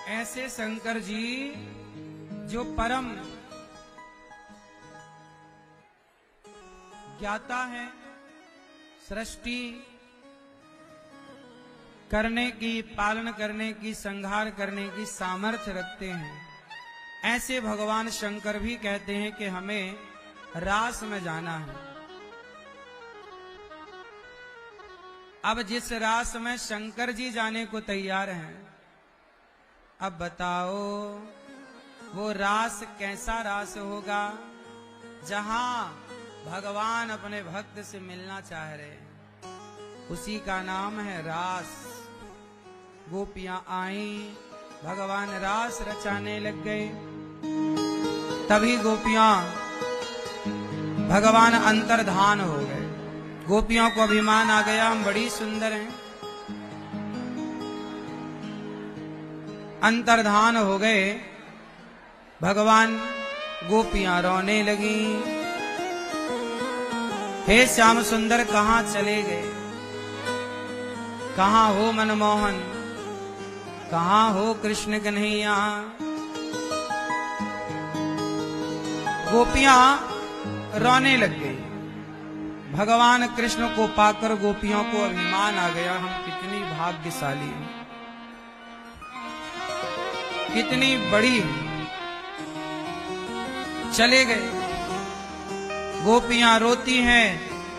ऐसे शंकर जी जो परम ज्ञाता है, सृष्टि करने की, पालन करने की, संहार करने की सामर्थ्य रखते हैं, ऐसे भगवान शंकर भी कहते हैं कि हमें रास में जाना है। अब जिस रास में शंकर जी जाने को तैयार हैं, अब बताओ वो रास कैसा रास होगा जहां भगवान अपने भक्त से मिलना चाह रहे हैं। उसी का नाम है रास। गोपियां आई, भगवान रास रचाने लग गए। तभी गोपियां भगवान अंतर्धान हो गए। गोपियों को अभिमान आ गया, हम बड़ी सुंदर हैं। अंतर्धान हो गए भगवान। गोपियां रोने लगी, हे श्याम सुंदर कहां चले गए, कहां हो मनमोहन, कहां हो कृष्ण कन्हैया। गोपियां रोने लग गई। भगवान कृष्ण को पाकर गोपियों को अभिमान आ गया, हम कितनी भाग्यशाली हैं, कितनी बड़ी। चले गए। गोपियां रोती हैं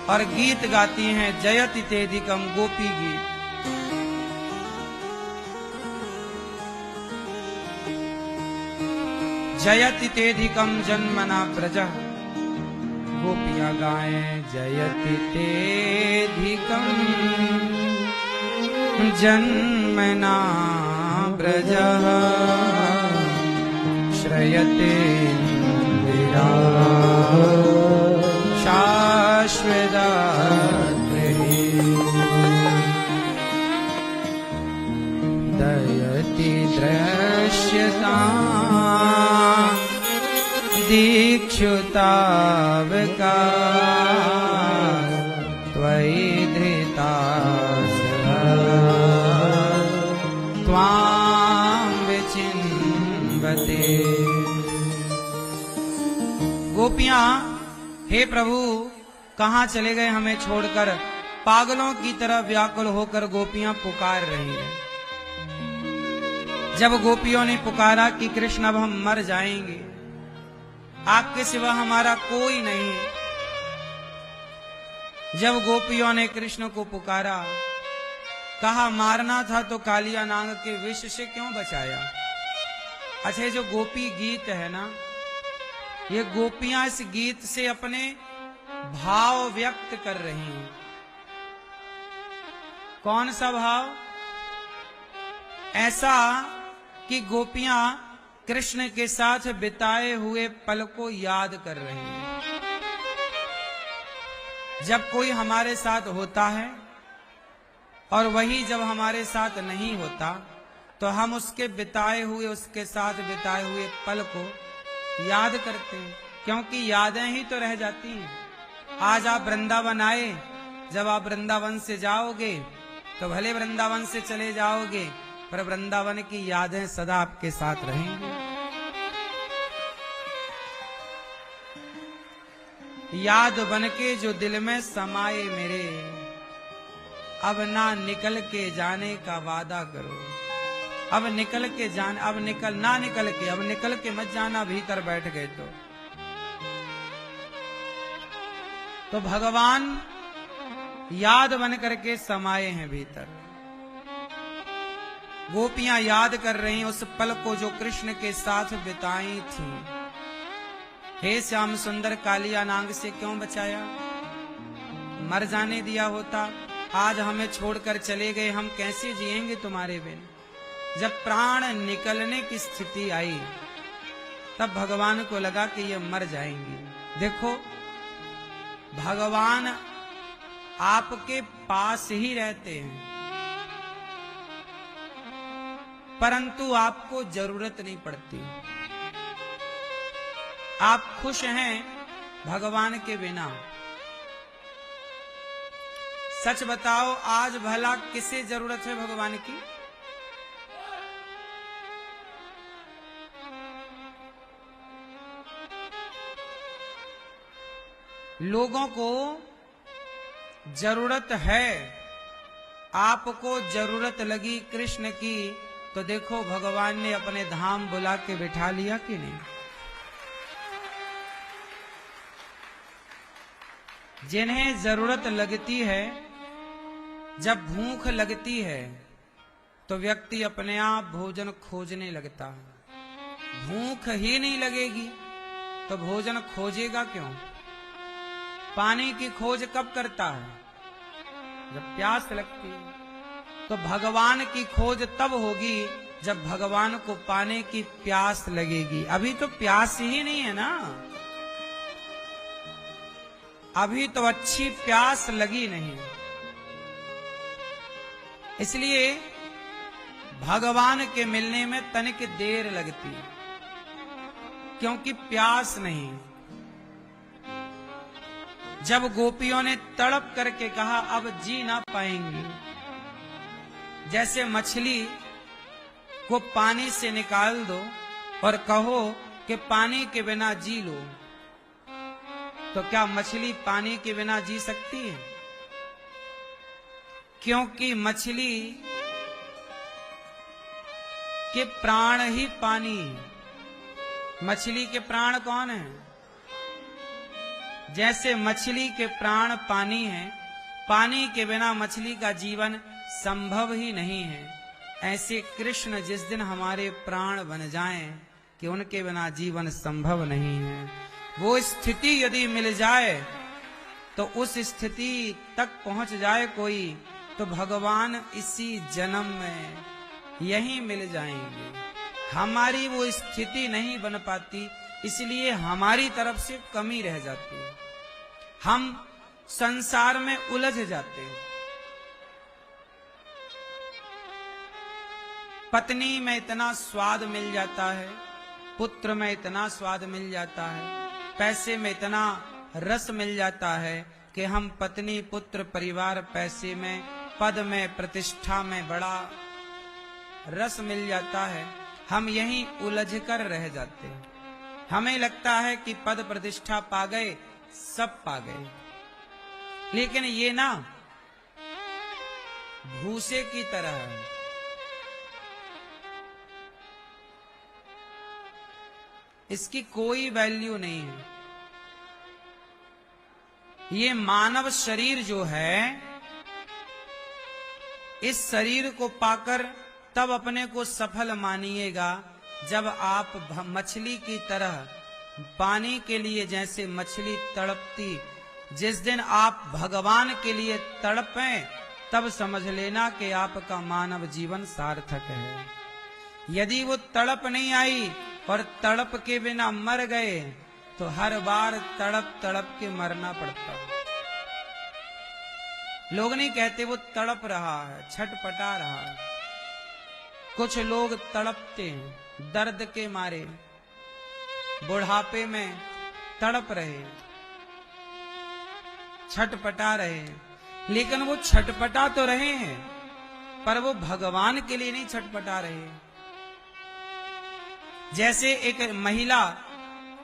और गीत गाती हैं, जयति तेधिकम गोपी गीत। जयति तेधिकम जन्मना प्रजा। गोपियां गाएं जयति तेधिकम जन्मना प्रजा। श्रयते शाश्वता दयति दृश्यता दीक्षुतावका त्वयि धृता त्वां विचिन्वते। गोपियां, हे प्रभु कहां चले गए हमें छोड़कर। पागलों की तरह व्याकुल होकर गोपियां पुकार रही हैं। जब गोपियों ने पुकारा कि कृष्ण अब हम मर जाएंगे, आपके सिवा हमारा कोई नहीं। जब गोपियों ने कृष्ण को पुकारा, कहा मारना था तो कालिया नाग के विष से क्यों बचाया। अच्छा, जो गोपी गीत है ना, ये गोपियां इस गीत से अपने भाव व्यक्त कर रही हैं। कौन सा भाव? ऐसा कि गोपियां कृष्ण के साथ बिताए हुए पल को याद कर रही हैं। जब कोई हमारे साथ होता है और वही जब हमारे साथ नहीं होता, तो हम उसके बिताए हुए, उसके साथ बिताए हुए पल को याद करते हैं, क्योंकि यादें ही तो रह जाती हैं। आज आप वृंदावन आए, जब आप वृंदावन से जाओगे तो भले वृंदावन से चले जाओगे, पर वृंदावन की यादें सदा आपके साथ रहेंगी। याद बनके जो दिल में समाये मेरे, अब ना निकल के जाने का वादा करो। अब निकल के जान, अब निकल ना निकल के, अब निकल के मत जाना, भीतर बैठ गए तो भगवान याद बन करके समाये हैं भीतर। गोपियां याद कर रही उस पल को जो कृष्ण के साथ बिताई थी। हे श्याम सुंदर कालिया नाग से क्यों बचाया, मर जाने दिया होता। आज हमें छोड़कर चले गए, हम कैसे जिएंगे तुम्हारे बिन। जब प्राण निकलने की स्थिति आई, तब भगवान को लगा कि ये मर जाएंगे। देखो, भगवान आपके पास ही रहते हैं, परंतु आपको जरूरत नहीं पड़ती। आप खुश हैं भगवान के बिना। सच बताओ, आज भला किसे जरूरत है भगवान की? लोगों को जरूरत है, आपको जरूरत लगी कृष्ण की, तो देखो भगवान ने अपने धाम बुला के बिठा लिया कि नहीं। जिन्हें जरूरत लगती है, जब भूख लगती है तो व्यक्ति अपने आप भोजन खोजने लगता है। भूख ही नहीं लगेगी तो भोजन खोजेगा क्यों। पानी की खोज कब करता है, जब प्यास लगती है। तो भगवान की खोज तब होगी जब भगवान को पाने की प्यास लगेगी। अभी तो प्यास ही नहीं है ना, अभी तो अच्छी प्यास लगी नहीं, इसलिए भगवान के मिलने में तनिक देर लगती है, क्योंकि प्यास नहीं। जब गोपियों ने तड़प करके कहा अब जी ना पाएंगी, जैसे मछली को पानी से निकाल दो और कहो कि पानी के बिना जी लो, तो क्या मछली पानी के बिना जी सकती है? क्योंकि मछली के प्राण ही पानी है। मछली के प्राण कौन है? जैसे मछली के प्राण पानी है, पानी के बिना मछली का जीवन संभव ही नहीं है, ऐसे कृष्ण जिस दिन हमारे प्राण बन जाएं कि उनके बिना जीवन संभव नहीं है, वो स्थिति यदि मिल जाए तो उस स्थिति तक पहुंच जाए कोई, तो भगवान इसी जन्म में यहीं मिल जाएंगे। हमारी वो स्थिति नहीं बन पाती, इसलिए हमारी तरफ से कमी रह जाती है, हम संसार में उलझ जाते हैं। पत्नी में इतना स्वाद मिल जाता है, पुत्र में इतना स्वाद मिल जाता है, पैसे में इतना रस मिल जाता है कि हम पत्नी पुत्र परिवार पैसे में पद में प्रतिष्ठा में बड़ा रस मिल जाता है, हम यहीं उलझ कर रह जाते हैं। हमें लगता है कि पद प्रतिष्ठा पा गए, सब पा गए, लेकिन ये ना भूसे की तरह है। इसकी कोई वैल्यू नहीं है। ये मानव शरीर जो है, इस शरीर को पाकर तब अपने को सफल मानिएगा जब आप मछली की तरह पानी के लिए जैसे मछली तड़पती, जिस दिन आप भगवान के लिए तड़पें तब समझ लेना कि आपका मानव जीवन सार्थक है। यदि वो तड़प नहीं आई और तड़प के बिना मर गए तो हर बार तड़प तड़प के मरना पड़ता। लोग नहीं कहते वो तड़प रहा है, छटपटा रहा है। कुछ लोग तड़पते हैं दर्द के मारे, बुढ़ापे में तड़प रहे, छटपटा रहे, लेकिन वो छटपटा तो रहे हैं पर वो भगवान के लिए नहीं छटपटा रहे। जैसे एक महिला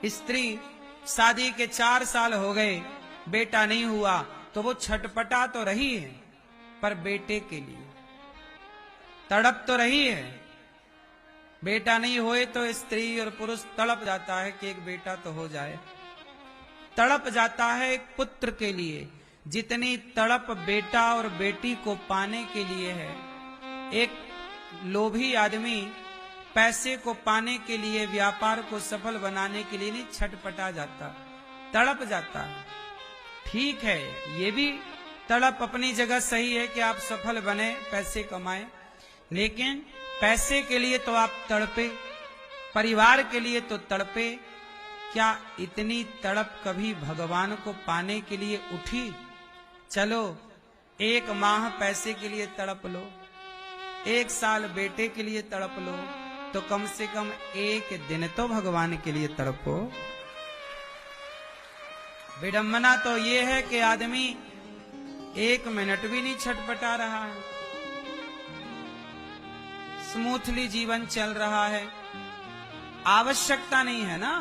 स्त्री शादी के 4 साल हो गए, बेटा नहीं हुआ, तो वो छटपटा तो रही है पर बेटे के लिए तड़प तो रही है। बेटा नहीं होए तो स्त्री और पुरुष तड़प जाता है कि एक बेटा तो हो जाए, तड़प जाता है एक पुत्र के लिए जितनी तड़प बेटा और बेटी को पाने के लिए है। एक लोभी आदमी पैसे को पाने के लिए, व्यापार को सफल बनाने के लिए नहीं छटपटा जाता, तड़प जाता है। ठीक है, ये भी तड़प अपनी जगह सही है कि आप सफल बने, पैसे कमाएं, लेकिन पैसे के लिए तो आप तड़पे, परिवार के लिए तो तड़पे। क्या इतनी तड़प कभी भगवान को पाने के लिए उठी? चलो 1 माह पैसे के लिए तड़प लो, 1 साल बेटे के लिए तड़प लो, तो कम से कम 1 दिन तो भगवान के लिए तड़पो। विडंबना तो ये है कि आदमी 1 मिनट भी नहीं छटपटा रहा है, स्मूथली जीवन चल रहा है, आवश्यकता नहीं है ना,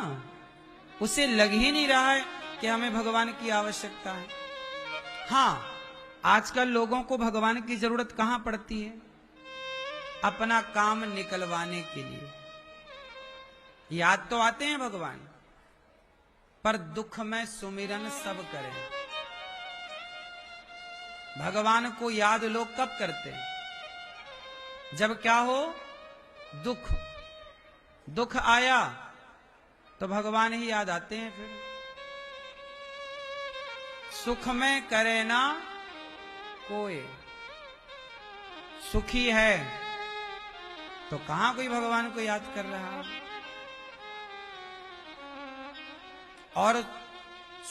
उसे लग ही नहीं रहा है कि हमें भगवान की आवश्यकता है। हाँ, आजकल लोगों को भगवान की जरूरत कहां पड़ती है? अपना काम निकलवाने के लिए। याद तो आते हैं भगवान, पर दुख में सुमिरन सब करें। भगवान को याद लोग कब करते हैं? जब क्या हो? दुख। दुख आया तो भगवान ही याद आते हैं। फिर सुख में करे ना कोई, सुखी है तो कहां कोई भगवान को याद कर रहा है? और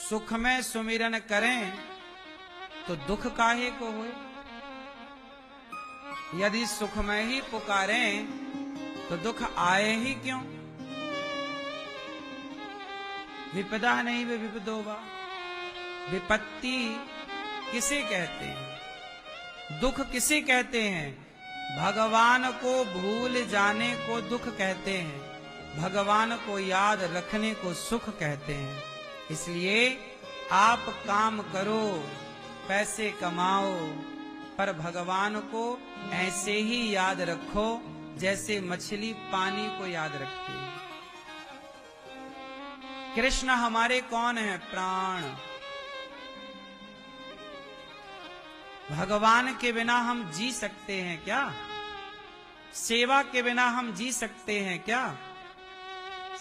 सुख में सुमिरन करें तो दुख काहे को होए? यदि सुख में ही पुकारें तो दुख आए ही क्यों? विपदा नहीं वे विपदो वा। विपत्ति किसे कहते हैं? दुख किसे कहते हैं? भगवान को भूल जाने को दुख कहते हैं, भगवान को याद रखने को सुख कहते हैं। इसलिए आप काम करो, पैसे कमाओ, पर भगवान को ऐसे ही याद रखो जैसे मछली पानी को याद रखती है। कृष्ण हमारे कौन है? प्राण। भगवान के बिना हम जी सकते हैं क्या? सेवा के बिना हम जी सकते हैं क्या?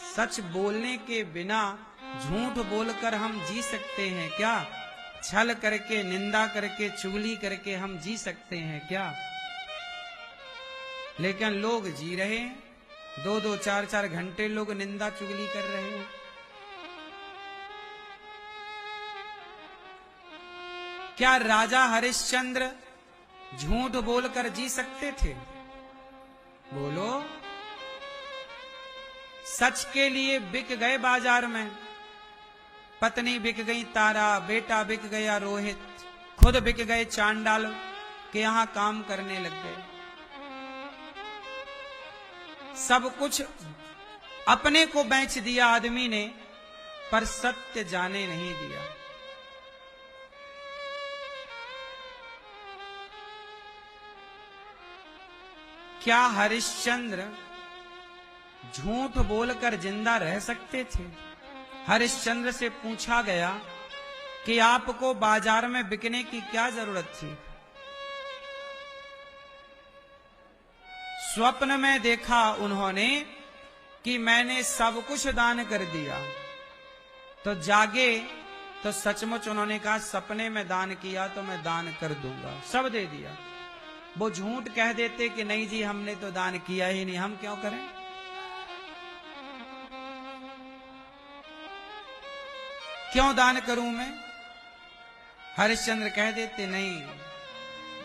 सच बोलने के बिना, झूठ बोलकर हम जी सकते हैं क्या? छल करके, निंदा करके, चुगली करके हम जी सकते हैं क्या? लेकिन लोग जी रहे हैं, 2-2, 4-4 घंटे लोग निंदा चुगली कर रहे हैं। क्या राजा हरिश्चंद्र झूठ बोलकर जी सकते थे? बोलो। सच के लिए बिक गए बाजार में। पत्नी बिक गई तारा, बेटा बिक गया रोहित, खुद बिक गए चांडाल के यहां काम करने लग गए। सब कुछ अपने को बेच दिया आदमी ने, पर सत्य जाने नहीं दिया। क्या हरिश्चंद्र झूठ बोलकर जिंदा रह सकते थे? हरिश्चंद्र से पूछा गया कि आपको बाजार में बिकने की क्या जरूरत थी? स्वप्न में देखा उन्होंने कि मैंने सब कुछ दान कर दिया। तो जागे तो सचमुच उन्होंने कहा सपने में दान किया तो मैं दान कर दूंगा, सब दे दिया। वो झूठ कह देते कि नहीं जी हमने तो दान किया ही नहीं, हम क्यों करें? क्यों दान करूं मैं? हरिश्चंद्र कह देते नहीं।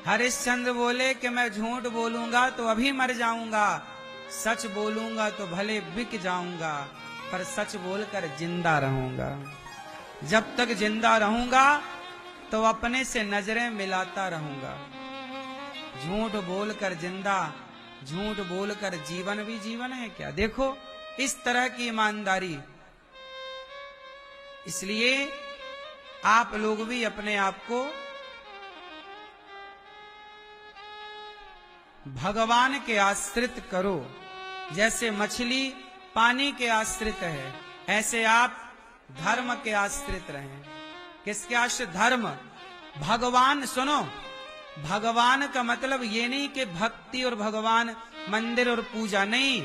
हरिश्चंद्र बोले कि मैं झूठ बोलूंगा तो अभी मर जाऊंगा, सच बोलूंगा तो भले बिक जाऊंगा, पर सच बोलकर जिंदा रहूंगा। जब तक जिंदा रहूंगा तो अपने से नजरें मिलाता रहूंगा। झूठ बोलकर जिंदा, झूठ बोलकर जीवन भी जीवन है क्या? देखो इस तरह की ईमानदारी। इसलिए आप लोग भी अपने आप को भगवान के आश्रित करो। जैसे मछली पानी के आश्रित है, ऐसे आप धर्म के आश्रित रहें। किसके आश्रित? धर्म। भगवान, सुनो, भगवान का मतलब ये नहीं कि भक्ति और भगवान मंदिर और पूजा नहीं।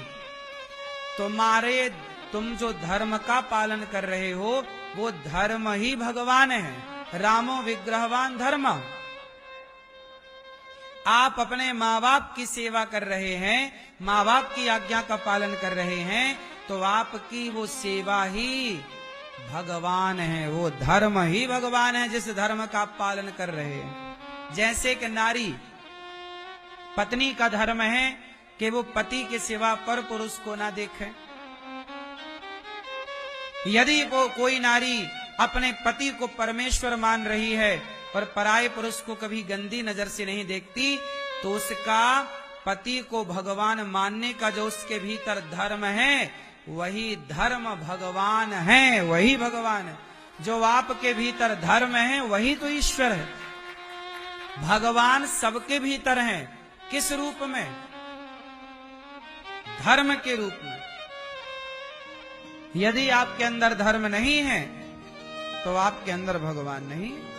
तुम जो धर्म का पालन कर रहे हो वो धर्म ही भगवान है। रामो विग्रहवान धर्म। आप अपने माँ बाप की सेवा कर रहे हैं, माँ बाप की आज्ञा का पालन कर रहे हैं, तो आपकी वो सेवा ही भगवान है, वो धर्म ही भगवान है जिस धर्म का आप पालन कर रहे हैं। जैसे कि नारी पत्नी का धर्म है कि वो पति के सिवा पर पुरुष को ना देखे। यदि वो कोई नारी अपने पति को परमेश्वर मान रही है और पराये पुरुष को कभी गंदी नजर से नहीं देखती, तो उसका पति को भगवान मानने का जो उसके भीतर धर्म है, वही धर्म भगवान है, वही भगवान है। जो आपके भीतर धर्म है वही तो ईश्वर है। भगवान सबके भीतर हैं। किस रूप में? धर्म के रूप में। यदि आपके अंदर धर्म नहीं है तो आपके अंदर भगवान नहीं है।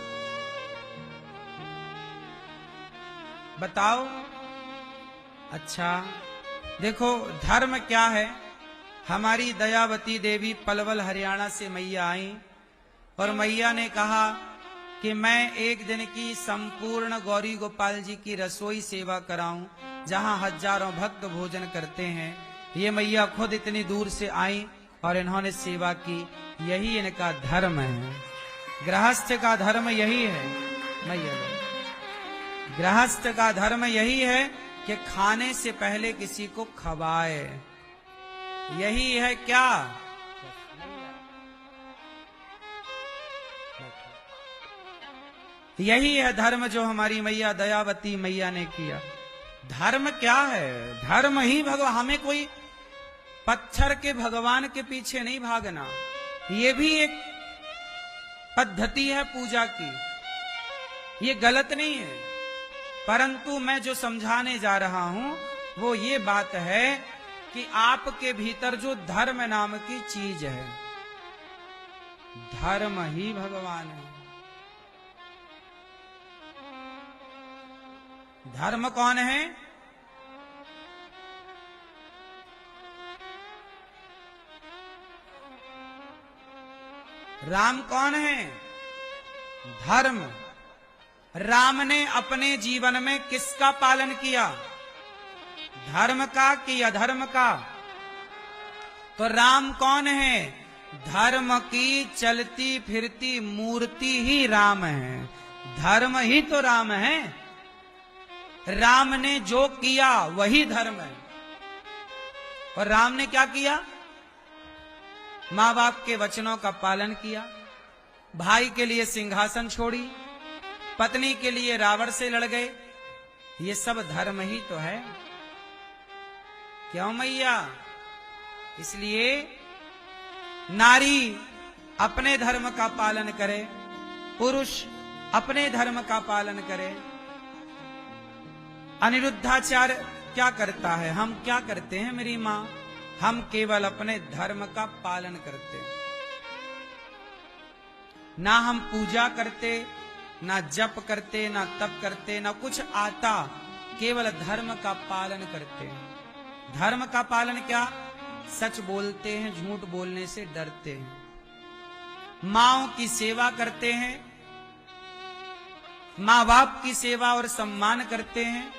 बताओ। अच्छा देखो, धर्म क्या है? हमारी दयावती देवी पलवल हरियाणा से मैया आई और मैया ने कहा कि मैं एक दिन की संपूर्ण गौरी गोपाल जी की रसोई सेवा कराऊं, जहां हजारों भक्त भोजन करते हैं। ये मैया खुद इतनी दूर से आई और इन्होंने सेवा की। यही इनका धर्म है। गृहस्थ का धर्म यही है। मैया गृहस्थ का धर्म यही है कि खाने से पहले किसी को खवाए। यही है क्या? यही है धर्म जो हमारी मैया दयावती मैया ने किया। धर्म क्या है? धर्म ही भगवान। हमें कोई पत्थर के भगवान के पीछे नहीं भागना। ये भी एक पद्धति है पूजा की, ये गलत नहीं है। परंतु मैं जो समझाने जा रहा हूं वो ये बात है कि आपके भीतर जो धर्म नाम की चीज है, धर्म ही भगवान है। धर्म कौन है? राम कौन है? धर्म। राम ने अपने जीवन में किसका पालन किया? धर्म का कि अधर्म का? तो राम कौन है? धर्म की चलती फिरती मूर्ति ही राम है। धर्म ही तो राम है। राम ने जो किया वही धर्म है। और राम ने क्या किया? माँ बाप के वचनों का पालन किया, भाई के लिए सिंहासन छोड़ी, पत्नी के लिए रावण से लड़ गए। ये सब धर्म ही तो है। क्यों मैया? इसलिए नारी अपने धर्म का पालन करे, पुरुष अपने धर्म का पालन करे। अनिरुद्धाचार्य क्या करता है? हम क्या करते हैं मेरी मां? हम केवल अपने धर्म का पालन करते हैं। ना हम पूजा करते, ना जप करते, ना तप करते, ना कुछ आता, केवल धर्म का पालन करते हैं। धर्म का पालन क्या? सच बोलते हैं, झूठ बोलने से डरते हैं। माँओं की सेवा करते हैं, माँ बाप की सेवा और सम्मान करते हैं।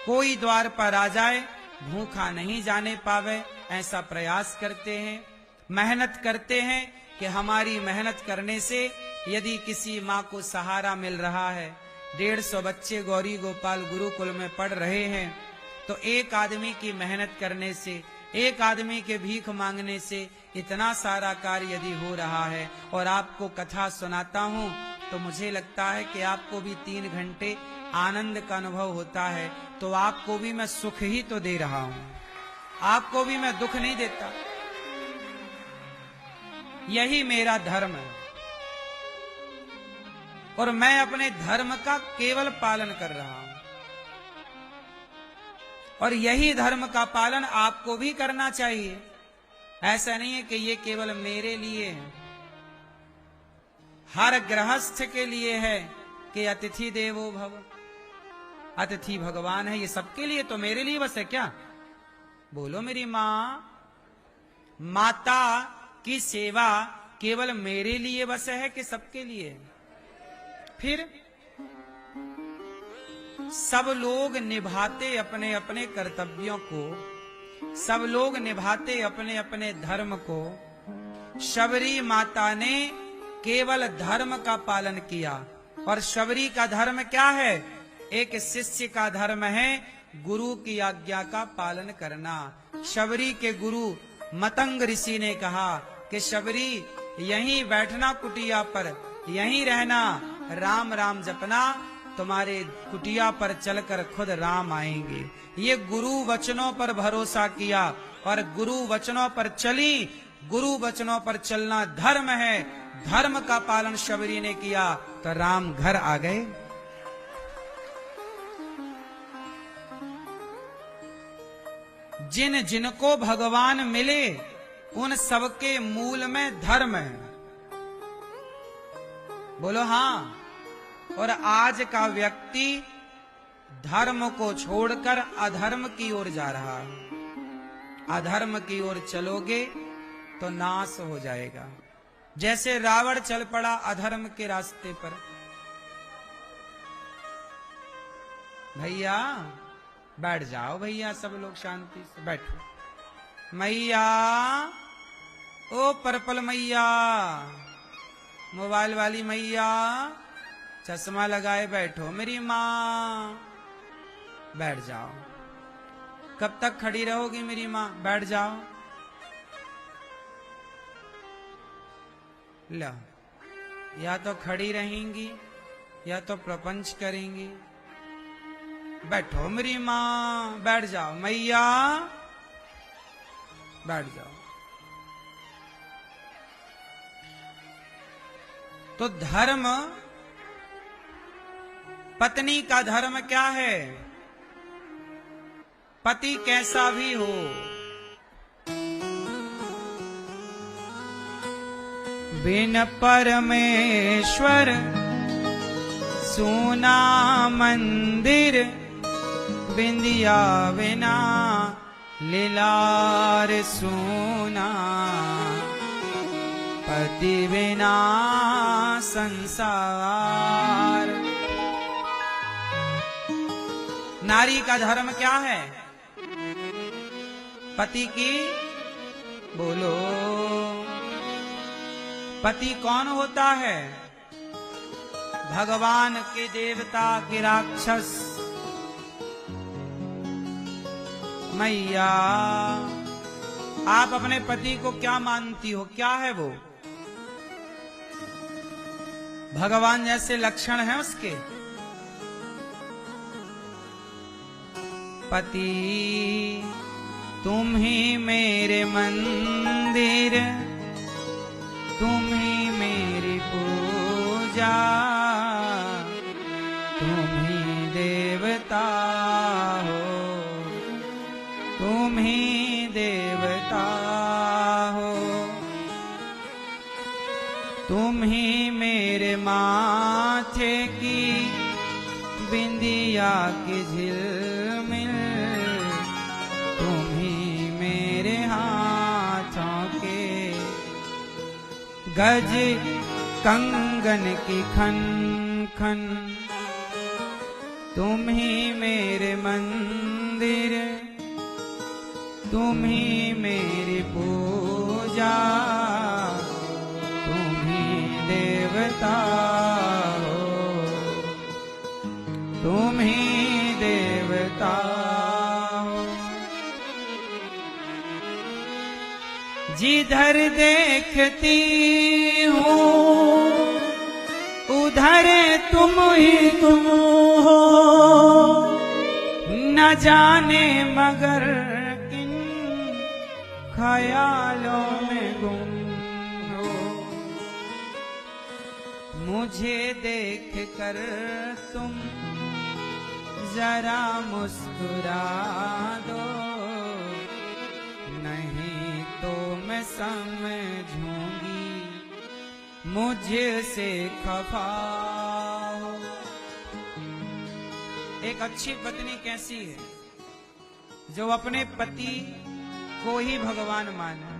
कोई द्वार पर आ जाए भूखा नहीं जाने पावे, ऐसा प्रयास करते हैं। मेहनत करते हैं कि हमारी मेहनत करने से यदि किसी माँ को सहारा मिल रहा है, 150 बच्चे गौरी गोपाल गुरुकुल में पढ़ रहे हैं, तो एक आदमी की मेहनत करने से, एक आदमी के भीख मांगने से इतना सारा कार्य यदि हो रहा है। और आपको कथा सुनाता हूँ तो मुझे लगता है कि आपको भी 3 घंटे आनंद का अनुभव होता है। तो आपको भी मैं सुख ही तो दे रहा हूं, आपको भी मैं दुख नहीं देता। यही मेरा धर्म है और मैं अपने धर्म का केवल पालन कर रहा हूं। और यही धर्म का पालन आपको भी करना चाहिए। ऐसा नहीं है कि ये केवल मेरे लिए है, हर गृहस्थ के लिए है कि अतिथि देवो भव। अतिथि भगवान है, ये सबके लिए। तो मेरे लिए बस है क्या? बोलो मेरी मां। माता की सेवा केवल मेरे लिए बस है कि सबके लिए? फिर सब लोग निभाते अपने अपने कर्तव्यों को, सब लोग निभाते अपने अपने धर्म को। शबरी माता ने केवल धर्म का पालन किया। और शबरी का धर्म क्या है? एक शिष्य का धर्म है गुरु की आज्ञा का पालन करना। शबरी के गुरु मतंग ऋषि ने कहा कि शबरी यहीं बैठना कुटिया पर, यहीं रहना, राम राम जपना, तुम्हारे कुटिया पर चलकर खुद राम आएंगे। ये गुरु वचनों पर भरोसा किया और गुरु वचनों पर चली। गुरु वचनों पर चलना धर्म है। धर्म का पालन शबरी ने किया तो राम घर आ गए। जिन जिनको भगवान मिले उन सबके मूल में धर्म है। बोलो हाँ। और आज का व्यक्ति धर्म को छोड़कर अधर्म की ओर जा रहा है। अधर्म की ओर चलोगे तो नाश हो जाएगा। जैसे रावण चल पड़ा अधर्म के रास्ते पर। भैया बैठ जाओ, भैया सब लोग शांति से बैठो। मैया, ओ पर्पल मैया, मोबाइल वाली मैया, चश्मा लगाए बैठो। मेरी माँ, बैठ जाओ। कब तक खड़ी रहोगी मेरी माँ? बैठ जाओ। लो, या तो खड़ी रहेंगी या तो प्रपंच करेंगी। बैठो मेरी माँ, बैठ जाओ। मैया, बैठ जाओ। तो धर्म, पत्नी का धर्म क्या है? पति कैसा भी हो, बिन परमेश्वर सूना मंदिर, बिंदिया बिना लीलार सूना, पति बिना संसार। नारी का धर्म क्या है? पति की, बोलो, पति कौन होता है? भगवान के देवता के राक्षस। मैया, आप अपने पति को क्या मानती हो? क्या है वो? भगवान जैसे लक्षण हैं उसके? पति तुम ही मेरे मंदिर, तुम ही मेरी पूजा, तुम ही देवता हो, तुम ही देवता हो, तुम ही मेरे माथे की बिंदिया की झिलमिल, तुम ही मेरे हाथों के गज कंगन की खन खन, तुम ही मेरे मंदिर, तुम ही मेरी पूजा, तुम ही देवता हो, तुम ही देवता हो। जिधर देखती हूँ उधर तुम ही तुम हो, न जाने मगर किन ख्यालों में गुम हो। मुझे देख कर तुम जरा मुस्कुरा दो, नहीं तो मैं समझूंगी मुझसे खफा हो। एक अच्छी पत्नी कैसी है? जो अपने पति को ही भगवान माने।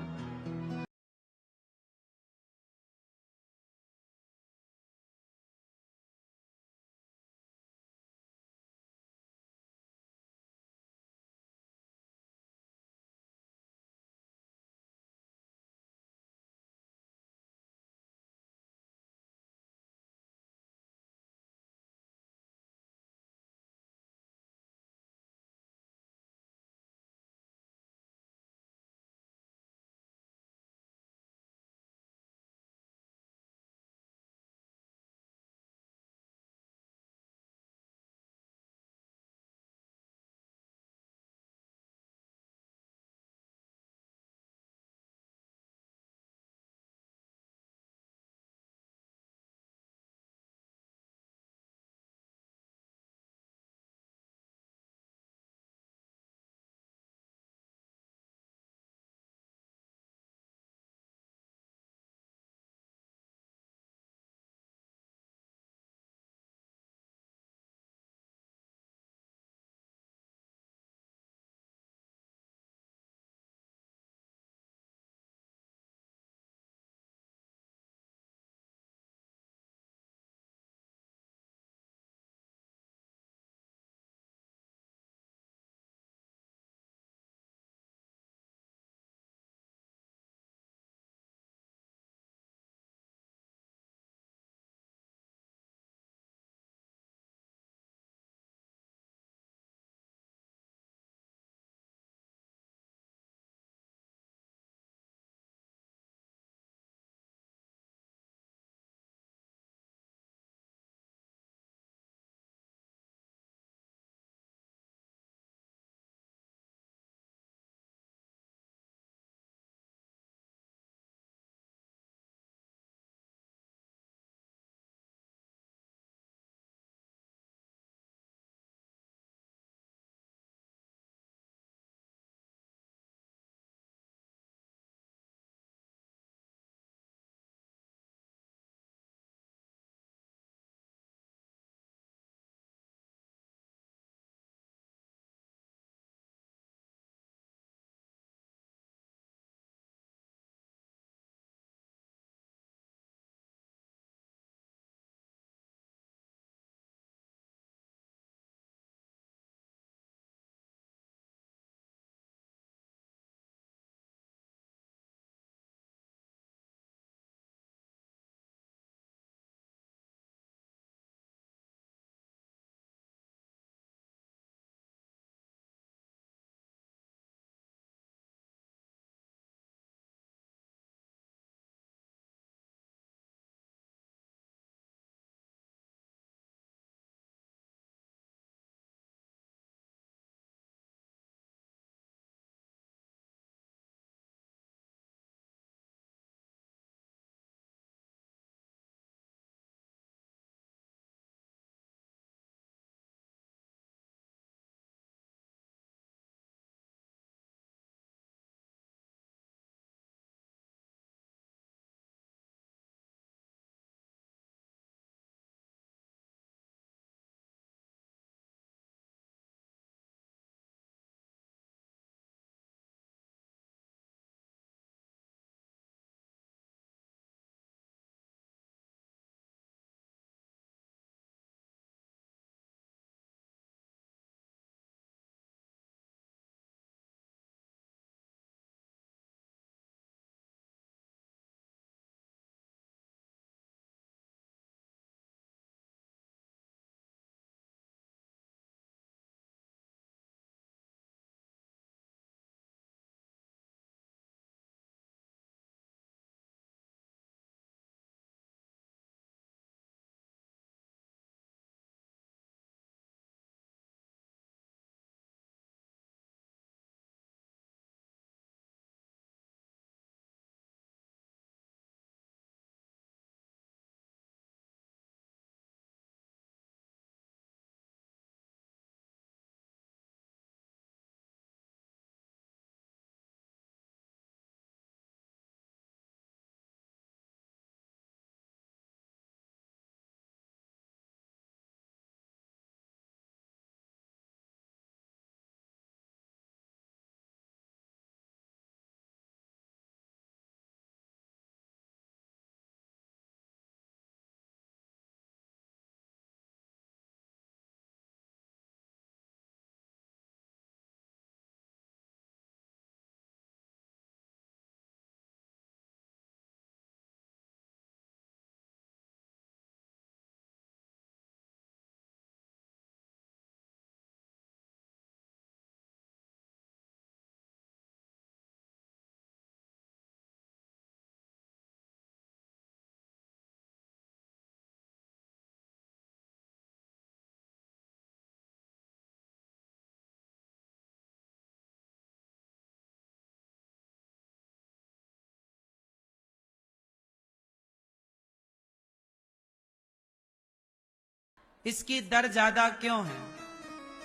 इसकी दर ज्यादा क्यों है,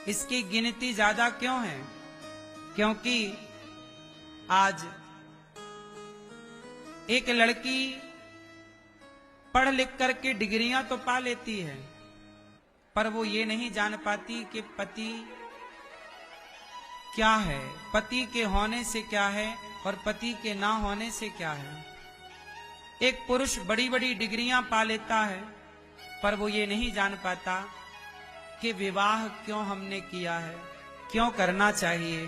इसकी गिनती ज्यादा क्यों है? क्योंकि आज एक लड़की पढ़ लिख करके डिग्रियां तो पा लेती है, पर वो ये नहीं जान पाती कि पति क्या है, पति के होने से क्या है और पति के ना होने से क्या है। एक पुरुष बड़ी बड़ी डिग्रियां पा लेता है, पर वो ये नहीं जान पाता कि विवाह क्यों हमने किया है, क्यों करना चाहिए,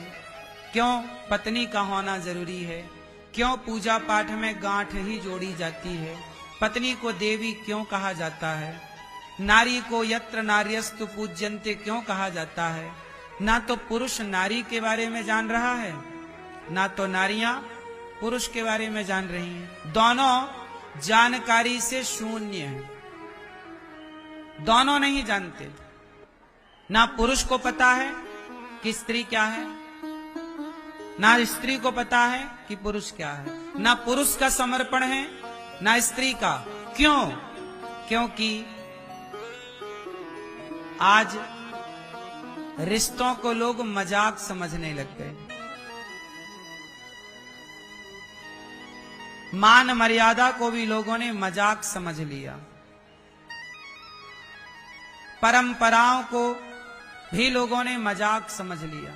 क्यों पत्नी का होना जरूरी है, क्यों पूजा पाठ में गांठ ही जोड़ी जाती है, पत्नी को देवी क्यों कहा जाता है, नारी को यत्र नार्यस्तु पूज्यन्ते क्यों कहा जाता है। ना तो पुरुष नारी के बारे में जान रहा है, ना तो नारियां पुरुष के बारे में जान रही हैं। दोनों जानकारी से शून्य हैं, दोनों नहीं जानते। ना पुरुष को पता है कि स्त्री क्या है, ना स्त्री को पता है कि पुरुष क्या है। ना पुरुष का समर्पण है ना स्त्री का। क्यों? क्योंकि आज रिश्तों को लोग मजाक समझने लग गए, मान मर्यादा को भी लोगों ने मजाक समझ लिया, परंपराओं को भी लोगों ने मजाक समझ लिया।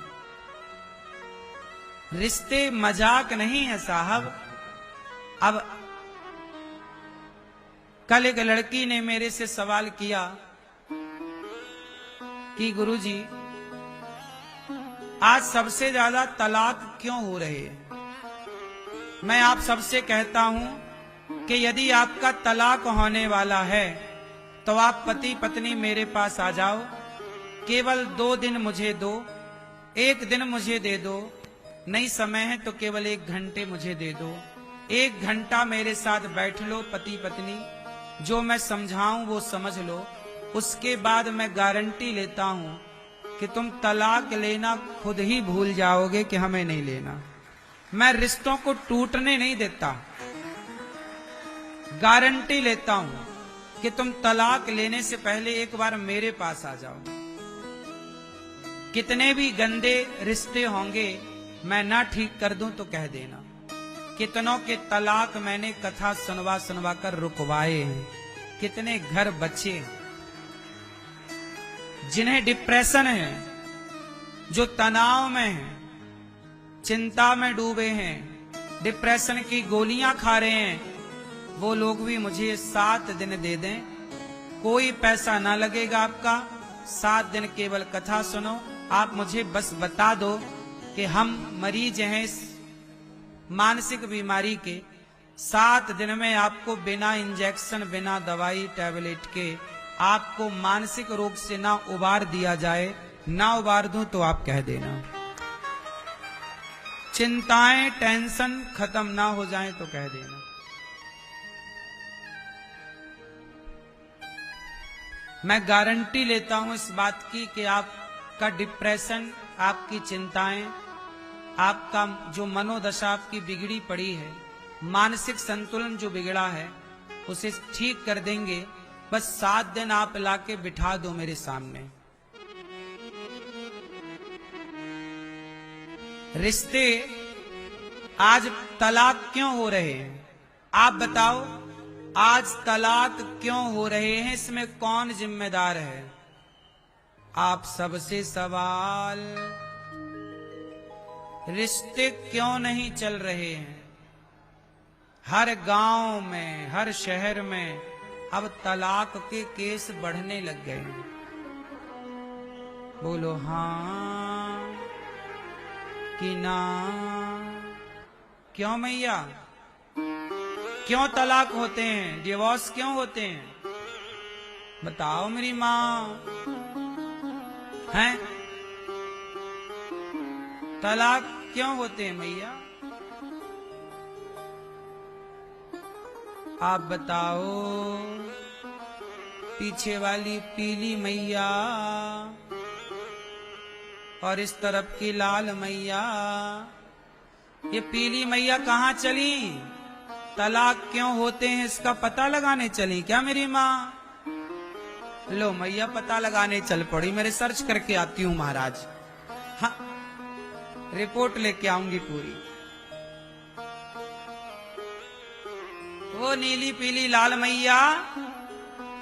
रिश्ते मजाक नहीं है साहब। अब कल एक लड़की ने मेरे से सवाल किया कि गुरुजी, आज सबसे ज्यादा तलाक क्यों हो रहे हैं? मैं आप सबसे कहता हूं कि यदि आपका तलाक होने वाला है तो आप पति पत्नी मेरे पास आ जाओ, केवल 2 दिन मुझे दो, 1 दिन मुझे दे दो, नहीं समय है तो केवल 1 घंटे मुझे दे दो। 1 घंटा मेरे साथ बैठ लो पति पत्नी, जो मैं समझाऊं वो समझ लो। उसके बाद मैं गारंटी लेता हूं कि तुम तलाक लेना खुद ही भूल जाओगे कि हमें नहीं लेना। मैं रिश्तों को टूटने नहीं देता, गारंटी लेता हूं कि तुम तलाक लेने से पहले एक बार मेरे पास आ जाओ। कितने भी गंदे रिश्ते होंगे, मैं ना ठीक कर दूं तो कह देना। कितनों के तलाक मैंने कथा सुनवा सुनवा कर रुकवाए हैं। कितने घर बचे जिन्हें डिप्रेशन है, जो तनाव में हैं, चिंता में डूबे हैं, डिप्रेशन की गोलियां खा रहे हैं, वो लोग भी मुझे 7 दिन दे दें, कोई पैसा ना लगेगा आपका। 7 दिन केवल कथा सुनो। आप मुझे बस बता दो कि हम मरीज हैं इस मानसिक बीमारी के। 7 दिन में आपको बिना इंजेक्शन, बिना दवाई टैबलेट के आपको मानसिक रोग से ना उबार दिया जाए, ना उबार दूं तो आप कह देना। चिंताएं, टेंशन खत्म ना हो जाएं तो कह देना। मैं गारंटी लेता हूं इस बात की कि आपका डिप्रेशन, आपकी चिंताएं, आपका जो मनोदशा आपकी बिगड़ी पड़ी है, मानसिक संतुलन जो बिगड़ा है, उसे ठीक कर देंगे। बस 7 दिन आप लाके बिठा दो मेरे सामने। रिश्ते आज तलाक क्यों हो रहे हैं? आप बताओ, आज तलाक क्यों हो रहे हैं? इसमें कौन जिम्मेदार है? आप सबसे सवाल, रिश्ते क्यों नहीं चल रहे हैं? हर गांव में, हर शहर में अब तलाक के केस बढ़ने लग गए हैं। बोलो हाँ कि ना? क्यों मैया, क्यों तलाक होते हैं, डिवोर्स क्यों होते हैं? बताओ मेरी माँ। हैं? तलाक क्यों होते हैं मैया? आप बताओ। पीछे वाली पीली मैया और इस तरफ की लाल मैया, ये पीली मैया कहाँ चली? तलाक क्यों होते हैं इसका पता लगाने चली क्या मेरी माँ? लो मैया पता लगाने चल पड़ी, मैं रिसर्च करके आती हूं महाराज। हाँ, रिपोर्ट लेके आऊंगी पूरी। वो नीली पीली लाल मैया,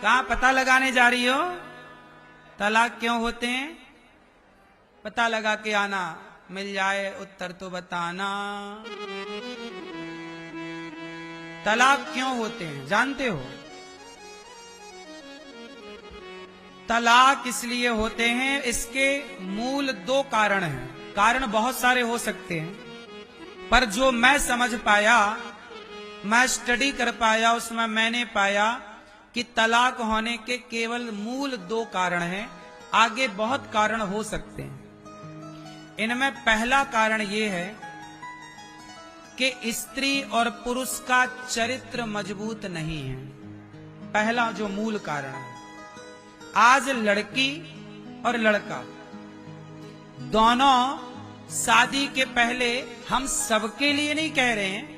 कहां पता लगाने जा रही हो? तलाक क्यों होते हैं? पता लगा के आना, मिल जाए उत्तर तो बताना। तलाक क्यों होते हैं जानते हो? तलाक इसलिए होते हैं, इसके मूल दो कारण हैं। कारण बहुत सारे हो सकते हैं, पर जो मैं समझ पाया, मैं स्टडी कर पाया, उसमें मैंने पाया कि तलाक होने के केवल मूल दो कारण हैं। आगे बहुत कारण हो सकते हैं। इनमें पहला कारण यह है कि स्त्री और पुरुष का चरित्र मजबूत नहीं है। पहला जो मूल कारण है। आज लड़की और लड़का दोनों शादी के पहले, हम सबके लिए नहीं कह रहे हैं,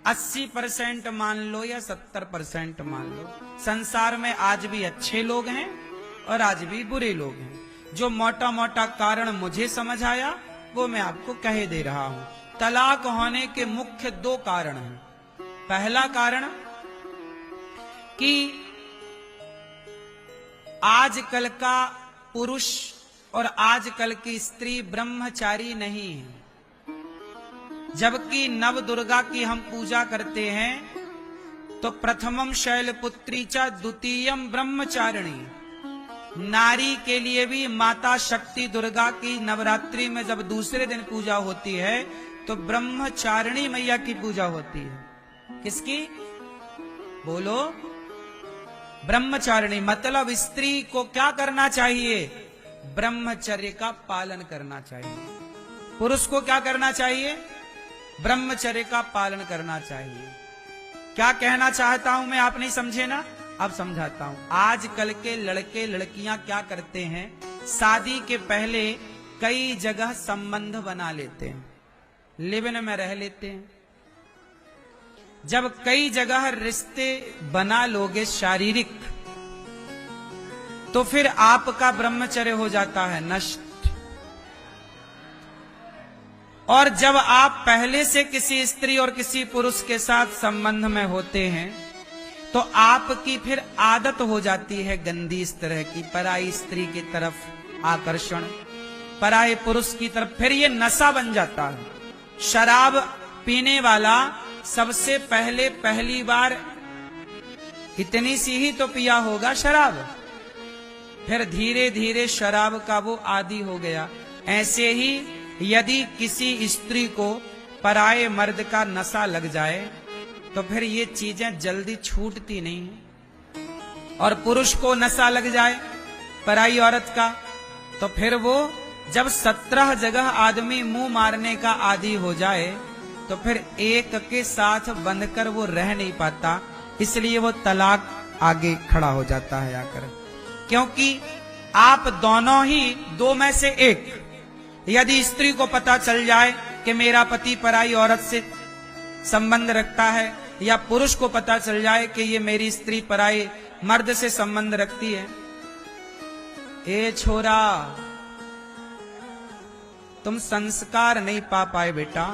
80% मान लो या 70% मान लो, संसार में आज भी अच्छे लोग हैं और आज भी बुरे लोग हैं। जो मोटा मोटा कारण मुझे समझ आया वो मैं आपको कह दे रहा हूं। तलाक होने के मुख्य दो कारण हैं। पहला कारण कि आजकल का पुरुष और आजकल की स्त्री ब्रह्मचारी नहीं है। जबकि नव दुर्गा की हम पूजा करते हैं तो प्रथमम शैलपुत्री च द्वितीयम ब्रह्मचारिणी, नारी के लिए भी माता शक्ति दुर्गा की नवरात्रि में जब दूसरे दिन पूजा होती है तो ब्रह्मचारिणी मैया की पूजा होती है। किसकी? बोलो। ब्रह्मचारिणी मतलब स्त्री को क्या करना चाहिए? ब्रह्मचर्य का पालन करना चाहिए। पुरुष को क्या करना चाहिए? ब्रह्मचर्य का पालन करना चाहिए। क्या कहना चाहता हूं मैं, आप नहीं समझे ना? अब समझाता हूं। आजकल के लड़के लड़कियां क्या करते हैं, शादी के पहले कई जगह संबंध बना लेते हैं, लिव इन में रह लेते हैं। जब कई जगह रिश्ते बना लोगे शारीरिक, तो फिर आपका ब्रह्मचर्य हो जाता है नष्ट। और जब आप पहले से किसी स्त्री और किसी पुरुष के साथ संबंध में होते हैं तो आपकी फिर आदत हो जाती है गंदी इस तरह की, पराई स्त्री की तरफ आकर्षण, पराये पुरुष की तरफ, फिर ये नशा बन जाता है। शराब पीने वाला सबसे पहले पहली बार इतनी सी ही तो पिया होगा शराब, फिर धीरे धीरे शराब का वो आदी हो गया। ऐसे ही यदि किसी स्त्री को पराये मर्द का नशा लग जाए तो फिर ये चीजें जल्दी छूटती नहीं। और पुरुष को नशा लग जाए पराई औरत का, तो फिर वो जब 17 जगह आदमी मुंह मारने का आदी हो जाए तो फिर एक के साथ बंधकर वो रह नहीं पाता, इसलिए वो तलाक आगे खड़ा हो जाता है आकर। क्योंकि आप दोनों ही दो में से एक, यदि स्त्री को पता चल जाए कि मेरा पति पराई औरत से संबंध रखता है, या पुरुष को पता चल जाए कि ये मेरी स्त्री पराई मर्द से संबंध रखती है, ए छोरा तुम संस्कार नहीं पा पाए बेटा।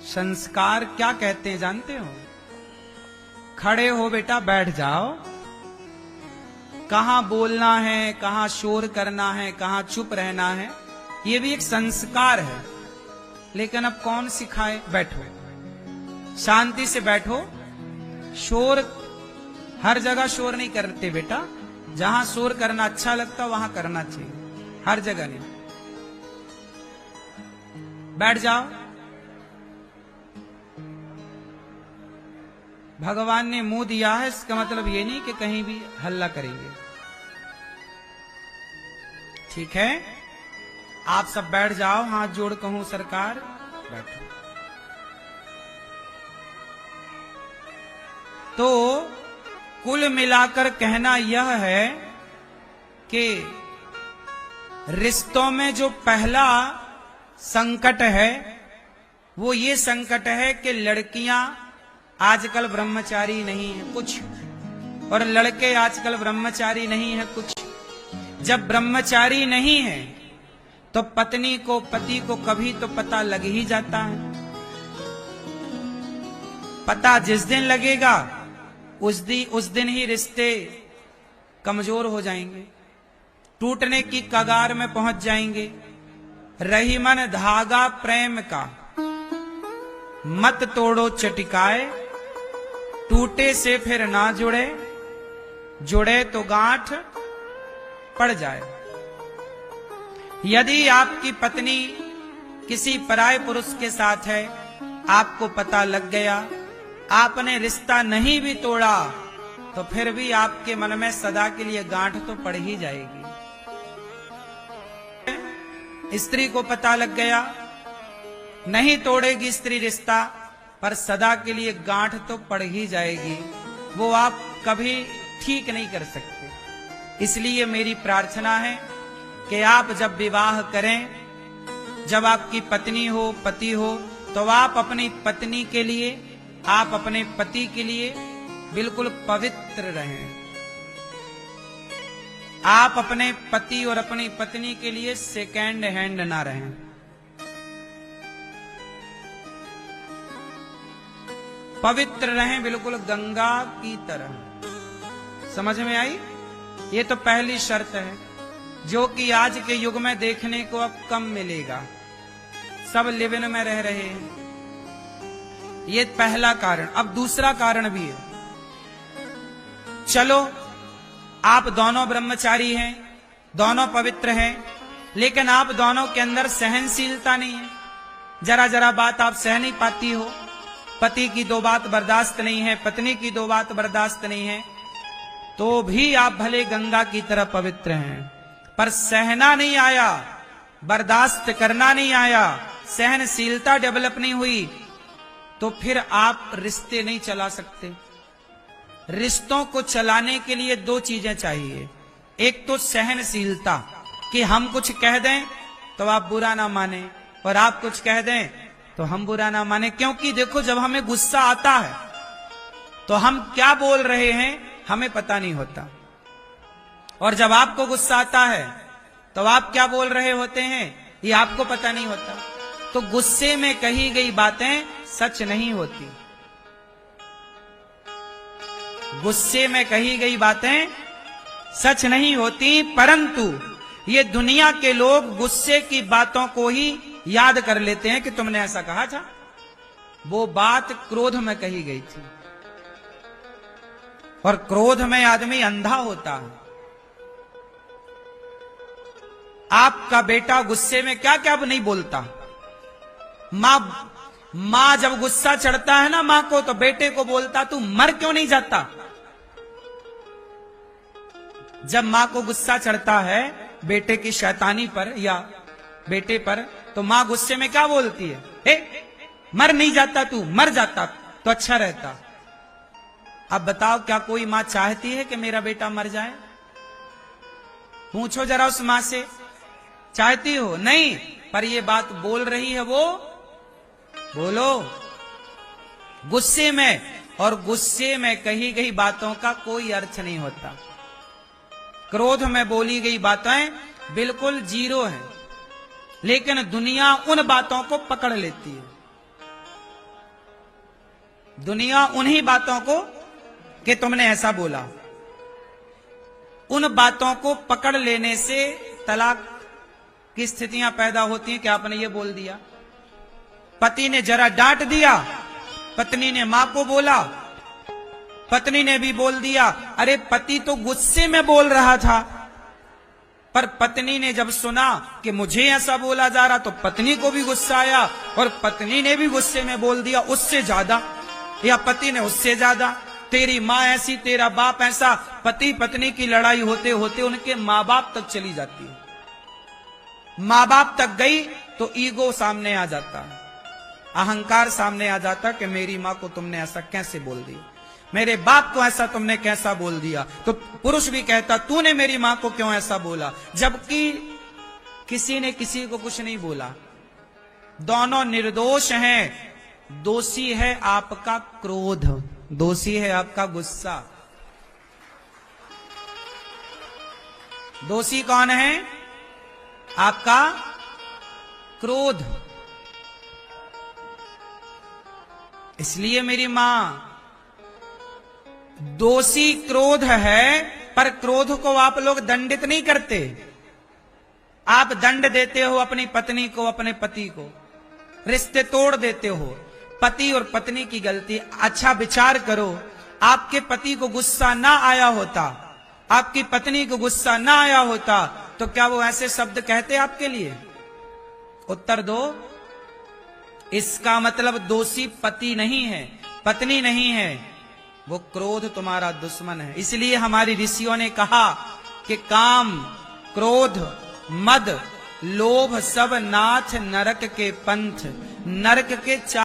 संस्कार क्या कहते हैं जानते हो? खड़े हो बेटा, बैठ जाओ, कहां बोलना है, कहां शोर करना है, कहां चुप रहना है, ये भी एक संस्कार है। लेकिन अब कौन सिखाए? बैठो, शांति से बैठो। शोर हर जगह शोर नहीं करते बेटा, जहां शोर करना अच्छा लगता वहां करना चाहिए, हर जगह नहीं। बैठ जाओ। भगवान ने मुंह दिया है, इसका मतलब ये नहीं कि कहीं भी हल्ला करेंगे। ठीक है, आप सब बैठ जाओ, हाथ जोड़ कहूं सरकार बैठो। तो कुल मिलाकर कहना यह है कि रिश्तों में जो पहला संकट है वो ये संकट है कि लड़कियां आजकल ब्रह्मचारी नहीं है। कुछ और लड़के आजकल ब्रह्मचारी नहीं है कुछ। जब ब्रह्मचारी नहीं है तो पत्नी को, पति को कभी तो पता लग ही जाता है। पता जिस दिन लगेगा उस दिन ही रिश्ते कमजोर हो जाएंगे, टूटने की कगार में पहुंच जाएंगे। रही मन धागा प्रेम का, मत तोड़ो चटिकाए, टूटे से फिर ना जुड़े, जुड़े तो गांठ पड़ जाए। यदि आपकी पत्नी किसी पराये पुरुष के साथ है, आपको पता लग गया, आपने रिश्ता नहीं भी तोड़ा, तो फिर भी आपके मन में सदा के लिए गांठ तो पड़ ही जाएगी। स्त्री को पता लग गया, नहीं तोड़ेगी स्त्री रिश्ता, पर सदा के लिए गांठ तो पड़ ही जाएगी, वो आप कभी ठीक नहीं कर सकते। इसलिए मेरी प्रार्थना है कि आप जब विवाह करें, जब आपकी पत्नी हो, पति हो, तो आप अपनी पत्नी के लिए, आप अपने पति के लिए बिल्कुल पवित्र रहें। आप अपने पति और अपनी पत्नी के लिए सेकेंड हैंड ना रहें। पवित्र रहें, बिल्कुल गंगा की तरह। समझ में आई? ये तो पहली शर्त है, जो कि आज के युग में देखने को अब कम मिलेगा। सब लिव इन में रह रहे हैं। ये पहला कारण। अब दूसरा कारण भी है। चलो आप दोनों ब्रह्मचारी हैं, दोनों पवित्र हैं, लेकिन आप दोनों के अंदर सहनशीलता नहीं है। जरा जरा बात आप सह नहीं पाती हो, पति की दो बात बर्दाश्त नहीं है, पत्नी की दो बात बर्दाश्त नहीं है, तो भी आप भले गंगा की तरह पवित्र हैं, पर सहना नहीं आया, बर्दाश्त करना नहीं आया, सहनशीलता डेवलप नहीं हुई, तो फिर आप रिश्ते नहीं चला सकते। रिश्तों को चलाने के लिए दो चीजें चाहिए। एक तो सहनशीलता, कि हम कुछ कह दें तो आप बुरा ना माने, और आप कुछ कह दें तो हम बुरा ना माने। क्योंकि देखो, जब हमें गुस्सा आता है तो हम क्या बोल रहे हैं हमें पता नहीं होता, और जब आपको गुस्सा आता है तो आप क्या बोल रहे होते हैं ये आपको पता नहीं होता। तो गुस्से में कही गई बातें सच नहीं होती। गुस्से में कही गई बातें सच नहीं होती, परंतु ये दुनिया के लोग गुस्से की बातों को ही याद कर लेते हैं कि तुमने ऐसा कहा था। वो बात क्रोध में कही गई थी, और क्रोध में आदमी अंधा होता है। आपका बेटा गुस्से में क्या क्या नहीं बोलता। मां जब गुस्सा चढ़ता है ना मां को, तो बेटे को बोलता तू मर क्यों नहीं जाता। जब मां को गुस्सा चढ़ता है बेटे की शैतानी पर या बेटे पर, तो मां गुस्से में क्या बोलती है, हे मर नहीं जाता तू, मर जाता तो अच्छा रहता। अब बताओ, क्या कोई मां चाहती है कि मेरा बेटा मर जाए? पूछो जरा उस मां से, चाहती हो? नहीं, पर ये बात बोल रही है वो। बोलो। गुस्से में, और गुस्से में कही गई बातों का कोई अर्थ नहीं होता। क्रोध में बोली गई बातें बिल्कुल जीरो हैं, लेकिन दुनिया उन बातों को पकड़ लेती है। दुनिया उन्हीं बातों को कि तुमने ऐसा बोला, उन बातों को पकड़ लेने से तलाक की स्थितियां पैदा होती हैं कि आपने ये बोल दिया। पति ने जरा डांट दिया, पत्नी ने मां को बोला, पत्नी ने भी बोल दिया। अरे पति तो गुस्से में बोल रहा था, पर पत्नी ने जब सुना कि मुझे ऐसा बोला जा रहा, तो पत्नी को भी गुस्सा आया, और पत्नी ने भी गुस्से में बोल दिया उससे ज्यादा, या पति ने उससे ज्यादा। तेरी माँ ऐसी, तेरा बाप ऐसा। पति पत्नी की लड़ाई होते होते उनके माँ बाप तक चली जाती है। माँ बाप तक गई तो ईगो सामने आ जाता, अहंकार सामने आ जाता कि मेरी माँ को तुमने ऐसा कैसे बोल दिया, मेरे बाप को ऐसा तुमने कैसा बोल दिया। तो पुरुष भी कहता तूने मेरी मां को क्यों ऐसा बोला, जबकि किसी ने किसी को कुछ नहीं बोला। दोनों निर्दोष हैं। दोषी है आपका क्रोध, दोषी है आपका गुस्सा। दोषी कौन है? आपका क्रोध। इसलिए मेरी मां, दोषी क्रोध है, पर क्रोध को आप लोग दंडित नहीं करते। आप दंड देते हो अपनी पत्नी को, अपने पति को, रिश्ते तोड़ देते हो। पति और पत्नी की गलती। अच्छा विचार करो, आपके पति को गुस्सा ना आया होता, आपकी पत्नी को गुस्सा ना आया होता, तो क्या वो ऐसे शब्द कहते आपके लिए? उत्तर दो। इसका मतलब दोषी पति नहीं है, पत्नी नहीं है, वो क्रोध तुम्हारा दुश्मन है। इसलिए हमारी ऋषियों ने कहा कि काम, क्रोध, मद, लोभ सब नाथ नरक के पंथ। नरक के